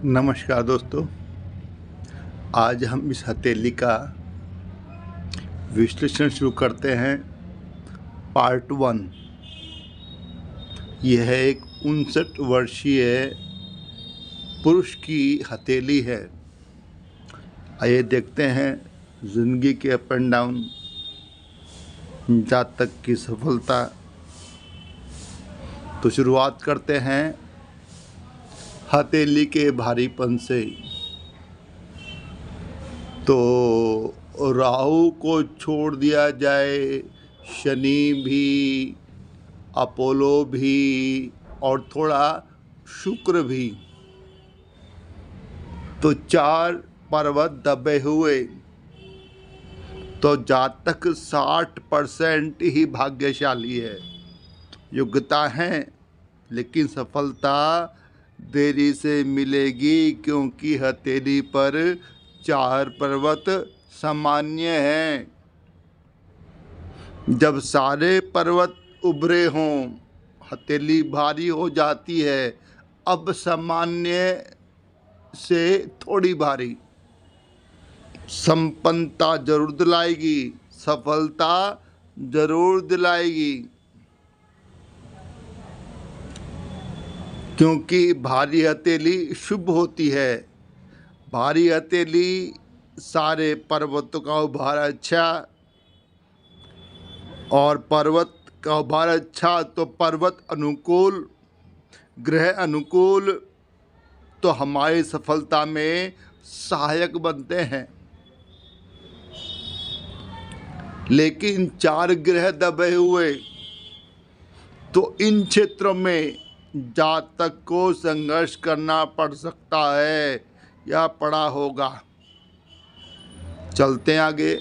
नमस्कार दोस्तों। आज हम इस हथेली का विश्लेषण शुरू करते हैं। पार्ट 1। यह एक 59 वर्षीय पुरुष की हथेली है। आइए देखते हैं ज़िंदगी के अप एंड डाउन, जातक की सफलता। तो शुरुआत करते हैं हथेली के भारीपन से। तो राहु को छोड़ दिया जाए, शनि भी, अपोलो भी और थोड़ा शुक्र भी, तो 4 पर्वत दबे हुए। तो जातक 60% ही भाग्यशाली है। योग्यता है, लेकिन सफलता देरी से मिलेगी, क्योंकि हथेली पर 4 पर्वत सामान्य हैं। जब सारे पर्वत उभरे हों, हथेली भारी हो जाती है। अब सामान्य से थोड़ी भारी। संपन्नता जरूर दिलाएगी, सफलता जरूर दिलाएगी, क्योंकि भारी हथेली शुभ होती है। भारी हथेली सारे पर्वतों का उभार अच्छा, और पर्वत का उभार अच्छा तो पर्वत अनुकूल, ग्रह अनुकूल, तो हमारी सफलता में सहायक बनते हैं। लेकिन 4 ग्रह दबे हुए, तो इन क्षेत्रों में जातक को संघर्ष करना पड़ सकता है या पड़ा होगा। चलते हैं आगे।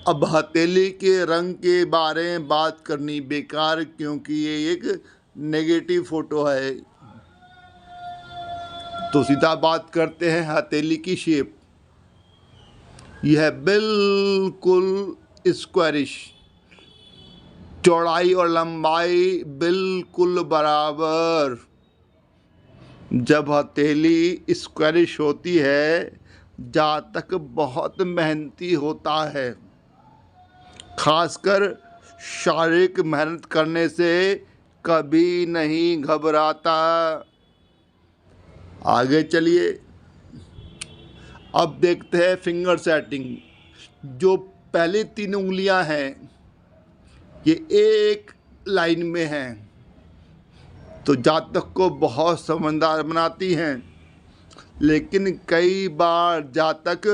अब हथेली के रंग के बारे में बात करनी बेकार, क्योंकि ये एक नेगेटिव फोटो है। तो सीधा बात करते हैं हथेली की शेप। यह बिल्कुल स्क्वायरिश, चौड़ाई और लंबाई बिल्कुल बराबर। जब हथेली स्क्वायरिश होती है, जातक बहुत मेहनती होता है। खासकर शारीरिक मेहनत करने से कभी नहीं घबराता। आगे चलिए, अब देखते हैं फिंगर सेटिंग। जो पहली 3 उंगलियां हैं, ये एक लाइन में हैं, तो जातक को बहुत समझदार बनाती हैं। लेकिन कई बार जातक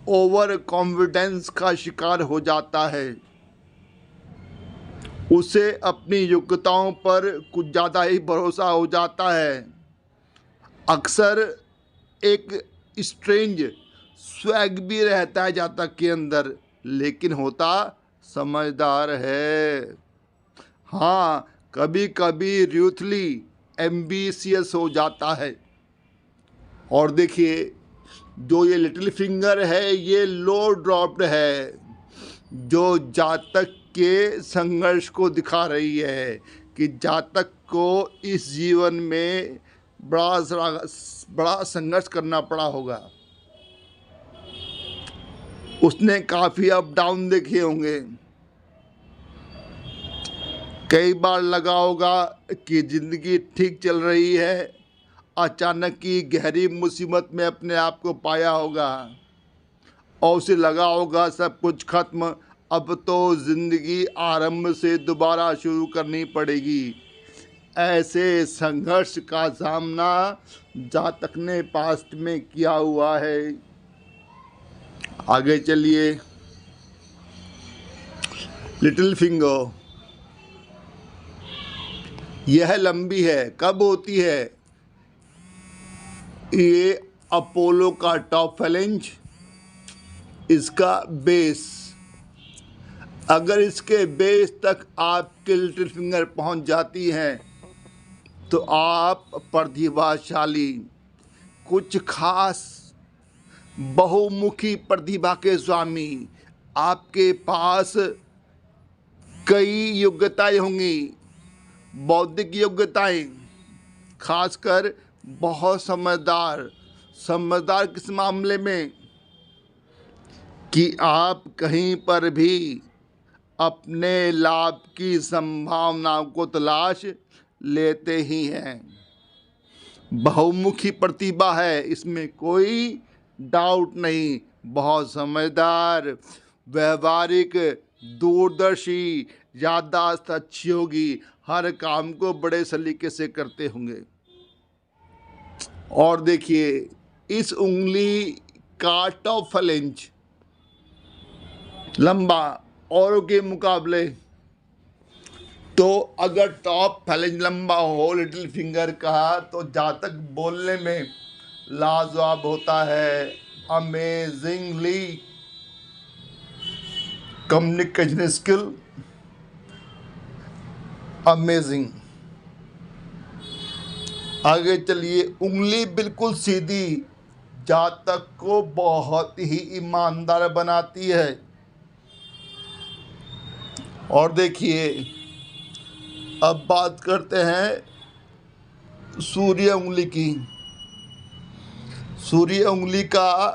ओवर कॉन्फिडेंस का शिकार हो जाता है। उसे अपनी योग्यताओं पर कुछ ज़्यादा ही भरोसा हो जाता है। अक्सर एक स्ट्रेंज स्वैग भी रहता है जातक के अंदर, लेकिन होता समझदार है। हाँ, कभी कभी रूथली एम्बिशियस हो जाता है। और देखिए, जो ये लिटिल फिंगर है, ये लो ड्रॉप्ड है, जो जातक के संघर्ष को दिखा रही है कि जातक को इस जीवन में बड़ा संघर्ष करना पड़ा होगा। उसने काफ़ी अप डाउन देखे होंगे। कई बार लगा होगा कि ज़िंदगी ठीक चल रही है, अचानक की गहरी मुसीबत में अपने आप को पाया होगा, और उसे लगा होगा सब कुछ खत्म, अब तो ज़िंदगी आरंभ से दोबारा शुरू करनी पड़ेगी। ऐसे संघर्ष का सामना जातक ने पास्ट में किया हुआ है। आगे चलिए। लिटिल फिंगर, यह लंबी है। कब होती है? ये अपोलो का टॉप फैलेंज, इसका बेस। अगर इसके बेस तक आपके लिटिल फिंगर पहुंच जाती हैं, तो आप प्रतिभाशाली, कुछ खास बहुमुखी प्रतिभा के स्वामी। आपके पास कई योग्यताएं होंगी, बौद्धिक योग्यताएं, खासकर बहुत समझदार किस मामले में कि आप कहीं पर भी अपने लाभ की संभावनाओं को तलाश लेते ही हैं। बहुमुखी प्रतिभा है, इसमें कोई डाउट नहीं। बहुत समझदार, व्यवहारिक, दूरदर्शी, याददाश्त अच्छी होगी, हर काम को बड़े सलीके से करते होंगे। और देखिए, इस उंगली का टॉप फलेंज लंबा औरों के मुकाबले, तो अगर टॉप फैलेंज लंबा हो लिटिल फिंगर का, तो जातक बोलने में लाजवाब होता है, अमेजिंगली कम्युनिकेशन स्किल अमेजिंग। आगे चलिए, उंगली बिल्कुल सीधी जातक को बहुत ही ईमानदार बनाती है। और देखिए, अब बात करते हैं सूर्य उंगली की। सूर्य उंगली का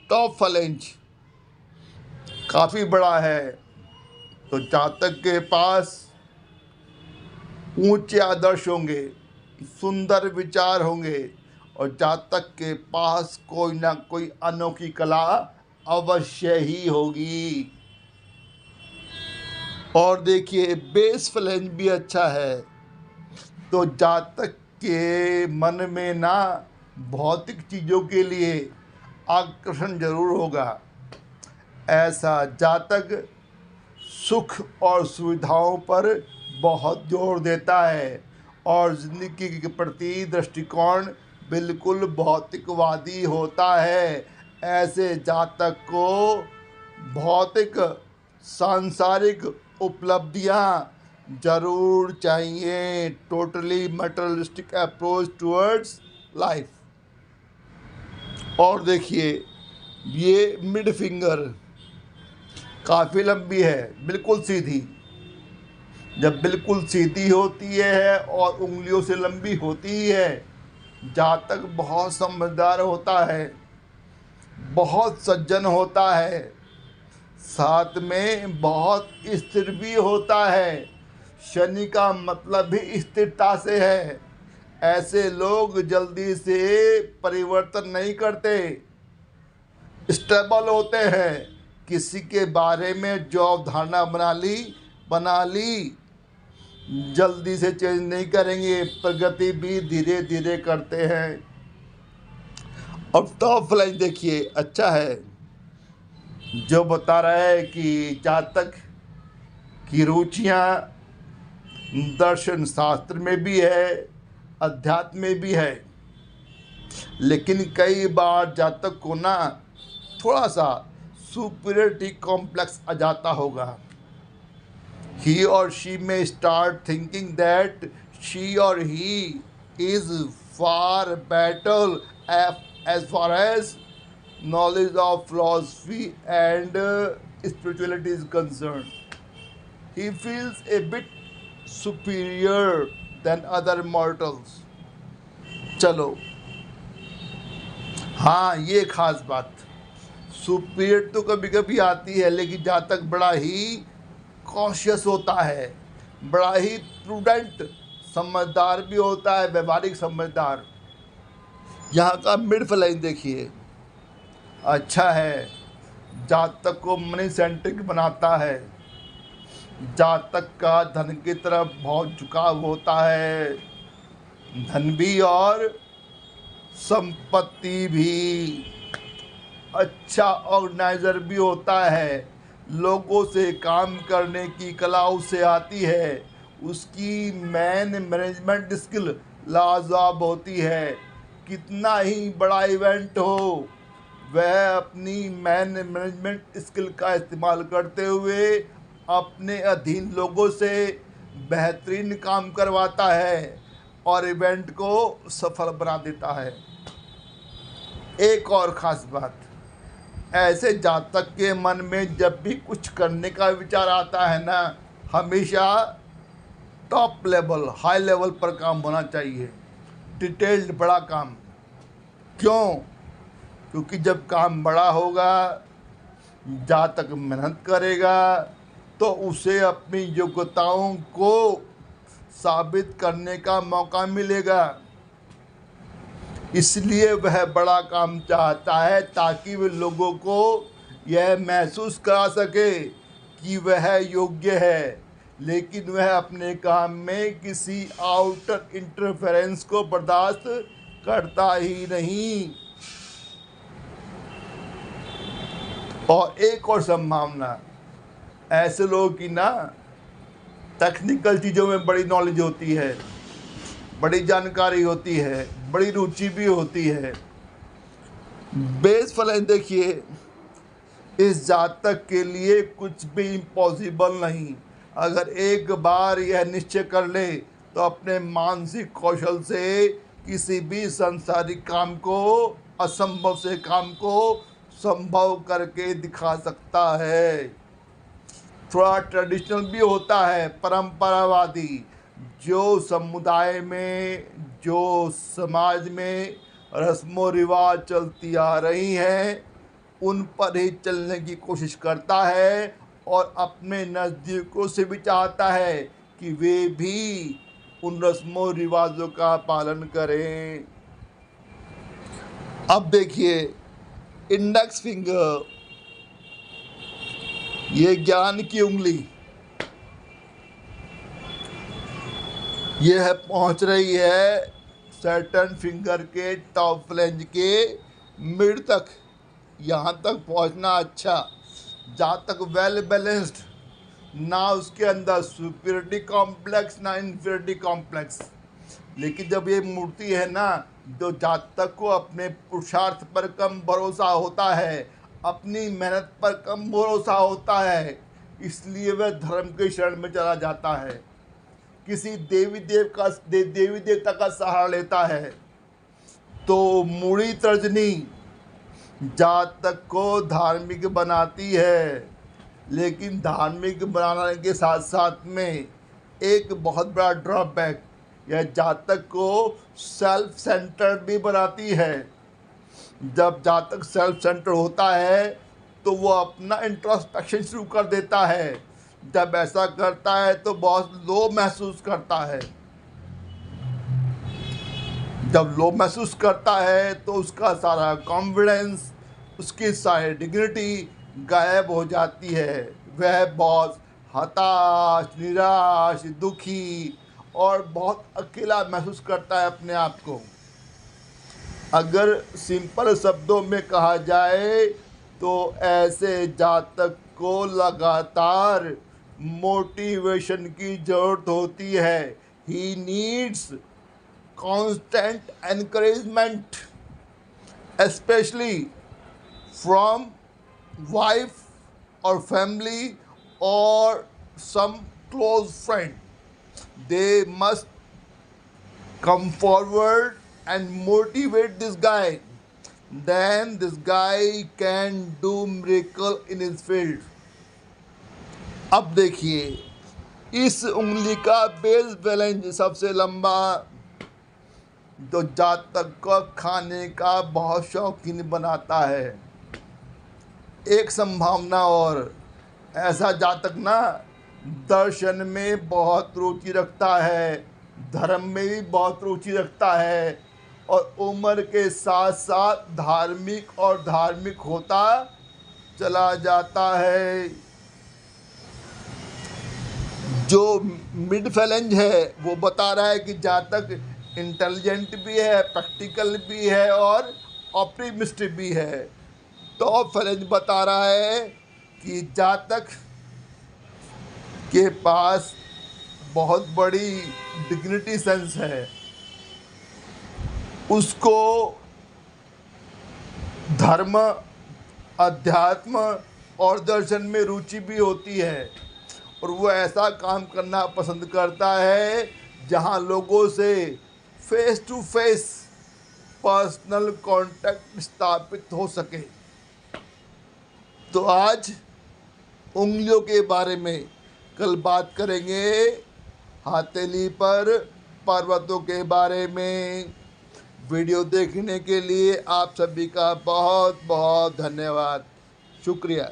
टॉप फलेंज काफ़ी बड़ा है, तो जातक के पास ऊंचे आदर्श होंगे, सुंदर विचार होंगे, और जातक के पास कोई ना कोई अनोखी कला अवश्य ही होगी। और देखिए, बेस फ्लेंज भी अच्छा है, तो जातक के मन में ना भौतिक चीज़ों के लिए आकर्षण जरूर होगा। ऐसा जातक सुख और सुविधाओं पर बहुत जोर देता है, और ज़िंदगी के प्रति दृष्टिकोण बिल्कुल भौतिकवादी होता है। ऐसे जातक को भौतिक सांसारिक उपलब्धियां जरूर चाहिए। Totally materialistic approach towards life. और देखिए, ये मिड फिंगर काफ़ी लंबी है, बिल्कुल सीधी। जब बिल्कुल सीधी होती है और उंगलियों से लंबी होती है, जातक बहुत समझदार होता है, बहुत सज्जन होता है, साथ में बहुत स्थिर भी होता है। शनि का मतलब भी स्थिरता से है। ऐसे लोग जल्दी से परिवर्तन नहीं करते, स्टेबल होते हैं। किसी के बारे में जो अवधारणा बना ली जल्दी से चेंज नहीं करेंगे, प्रगति भी धीरे धीरे करते हैं। अब टॉप फ्लेंज देखिए, अच्छा है, जो बता रहा है कि जातक की रुचियाँ दर्शन शास्त्र में भी है, अध्यात्म में भी है, लेकिन कई बार जातक को ना थोड़ा सा सुपीरियरिटी कॉम्प्लेक्स आ जाता होगा। He or she may start thinking that she or he is far better as far as knowledge of philosophy and spirituality is concerned. He feels a bit superior than other mortals. चलो, हाँ, ये खास बात, superior तो कभी कभी आती है, लेकिन जातक बड़ा ही कॉशियस होता है, बड़ा ही प्रूडेंट, समझदार भी होता है, व्यवहारिक समझदार। यहाँ का मिड फ्लेंज देखिए, अच्छा है, जातक को मनी सेंट्रिक बनाता है। जातक का धन की तरफ बहुत झुकाव होता है, धन भी और संपत्ति भी। अच्छा ऑर्गेनाइजर भी होता है, लोगों से काम करने की कला उसे आती है, उसकी मैनेजमेंट स्किल लाजवाब होती है। कितना ही बड़ा इवेंट हो, वह अपनी मैनेजमेंट स्किल का इस्तेमाल करते हुए अपने अधीन लोगों से बेहतरीन काम करवाता है और इवेंट को सफल बना देता है। एक और ख़ास बात, ऐसे जातक के मन में जब भी कुछ करने का विचार आता है ना, हमेशा टॉप लेवल, हाई लेवल पर काम होना चाहिए। डिटेल्ड बड़ा काम। क्यों? क्योंकि जब काम बड़ा होगा, जहाँ तक मेहनत करेगा, तो उसे अपनी योग्यताओं को साबित करने का मौका मिलेगा। इसलिए वह बड़ा काम चाहता है, ताकि वह लोगों को यह महसूस करा सके कि वह योग्य है, लेकिन वह अपने काम में किसी आउटर इंटरफेरेंस को बर्दाश्त करता ही नहीं। और एक और संभावना, ऐसे लोगों की ना टेक्निकल चीज़ों में बड़ी नॉलेज होती है, बड़ी जानकारी होती है, बड़ी रुचि भी होती है। बेस फलन देखिए, इस जातक के लिए कुछ भी इम्पॉसिबल नहीं। अगर एक बार यह निश्चय कर ले तो अपने मानसिक कौशल से किसी भी सांसारिक काम को, असंभव से काम को संभव करके दिखा सकता है। थोड़ा ट्रेडिशनल भी होता है, परंपरावादी। जो समुदाय में, जो समाज में रस्मों रिवाज चलती आ रही हैं, उन पर ही चलने की कोशिश करता है और अपने नज़दीकों से भी चाहता है कि वे भी उन रस्मों रिवाजों का पालन करें। अब देखिए, इंडेक्स फिंगर, ये ज्ञान की उंगली, यह पहुंच रही है सैटर्न फिंगर के टॉप फ्लैंज के मिड तक। यहाँ तक पहुँचना अच्छा, जहाँ तक वेल बैलेंस्ड, ना उसके अंदर सुपीरियरिटी कॉम्प्लेक्स ना इन्फीरियरिटी कॉम्प्लेक्स। लेकिन जब ये मूर्ति है ना, जो जातक को अपने पुरुषार्थ पर कम भरोसा होता है, अपनी मेहनत पर कम भरोसा होता है, इसलिए वह धर्म के शरण में चला जाता है, किसी देवी देवता का सहारा लेता है। तो मूड़ी तर्जनी जातक को धार्मिक बनाती है, लेकिन धार्मिक बनाने के साथ साथ में एक बहुत बड़ा ड्रॉबैक, यह जातक को सेल्फ सेंटर्ड भी बनाती है। जब जातक सेल्फ सेंटर होता है तो वो अपना इंट्रोस्पेक्शन शुरू कर देता है। जब ऐसा करता है तो बहुत लो महसूस करता है। जब लो महसूस करता है तो उसका सारा कॉन्फिडेंस, उसकी सारी डिग्निटी गायब हो जाती है। वह बहुत हताश, निराश, दुखी और बहुत अकेला महसूस करता है अपने आप को। अगर सिंपल शब्दों में कहा जाए तो ऐसे जातक को लगातार मोटिवेशन की ज़रूरत होती है। He needs constant encouragement, especially from wife or family or some close friend. They must come forward and motivate this guy. Then this guy can do miracle in his field. अब देखिए, इस उंगली का base balance सबसे लंबा, जो जातक को खाने का बहुत शौकीन बनाता है। एक संभावना और, ऐसा जातक ना दर्शन में बहुत रुचि रखता है, धर्म में भी बहुत रुचि रखता है और उम्र के साथ साथ धार्मिक होता चला जाता है। जो मिड फैलेंज है वो बता रहा है कि जातक इंटेलिजेंट भी है, प्रैक्टिकल भी है और ऑप्टिमिस्टिक भी है। टॉप फैलेंज बता रहा है कि जातक के पास बहुत बड़ी डिग्निटी सेंस है, उसको धर्म, अध्यात्म और दर्शन में रुचि भी होती है और वो ऐसा काम करना पसंद करता है जहां लोगों से face to face personal contact स्थापित हो सके। तो आज उंगलियों के बारे में, कल बात करेंगे हथेली पर पर्वतों के बारे में। वीडियो देखने के लिए आप सभी का बहुत बहुत धन्यवाद, शुक्रिया।